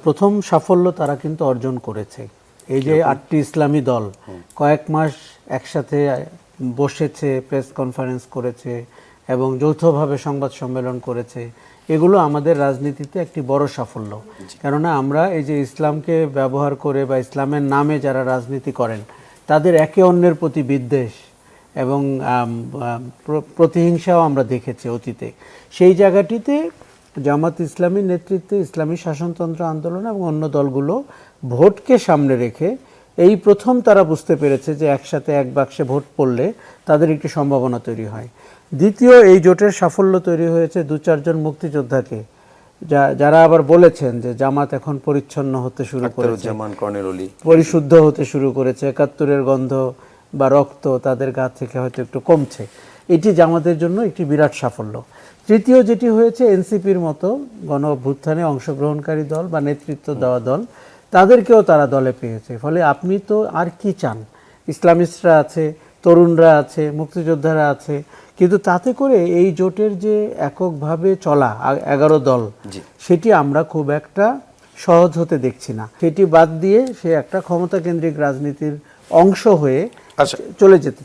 প্রথম সাফল্য তারা কিন্তু অর্জন করেছে। এই যে 8টি ইসলামী দল কয়েক মাস একসাথে বসেছে, প্রেস কনফারেন্স করেছে এবং যৌথভাবে সংবাদ সম্মেলন করেছে, এগুলো আমাদের রাজনীতিতে একটি বড় সাফল্য। কেননা আমরা এই যে ইসলামকে ব্যবহার করে বা ইসলামের নামে যারা রাজনীতি করেন তাদের একে অন্যের প্রতি বিদ্বেষ এবং প্রতিহিংসাও আমরা দেখেছি অতীতে। সেই জায়গাটিতে জামাত ইসলামীর নেতৃত্বে ইসলামী শাসনতন্ত্র আন্দোলন এবং অন্য দলগুলো ভোটকে সামনে রেখে এই প্রথম তারা বুঝতে পেরেছে যে একসাথে এক বাক্সে ভোট পড়লে তাদের একটি সম্ভাবনা তৈরি হয়। দ্বিতীয়, এই জোটের সাফল্য তৈরি হয়েছে 2-4 জন মুক্তিযোদ্ধাকে, যারা আবার বলেছেন যে জামাত এখন পরিচ্ছন্ন হতে শুরু করেছে, পরিশুদ্ধ হতে শুরু করেছে, 71-এর গন্ধ বা রক্ত তাদের গা থেকে হয়তো একটু কমছে। এটি জামাতের জন্য একটি বিরাট সাফল্য। তৃতীয় যেটি হয়েছে, এনসিপির মতো গণ অভ্যুত্থানে অংশগ্রহণকারী দল বা নেতৃত্ব দেওয়া দল, তাদেরকেও তারা দলে পেয়েছে। ফলে আপনি তো আর কি চান? ইসলামিস্টরা আছে, তরুণরা আছে, মুক্তিযোদ্ধারা আছে, কিন্তু তাতে করে এই জোটের যে এককভাবে চলা 11 দল, সেটি আমরা খুব একটা সহজ হতে দেখছি না। সেটি বাদ দিয়ে সে একটা ক্ষমতা কেন্দ্রিক রাজনীতির অংশ হয়ে চলে যেতে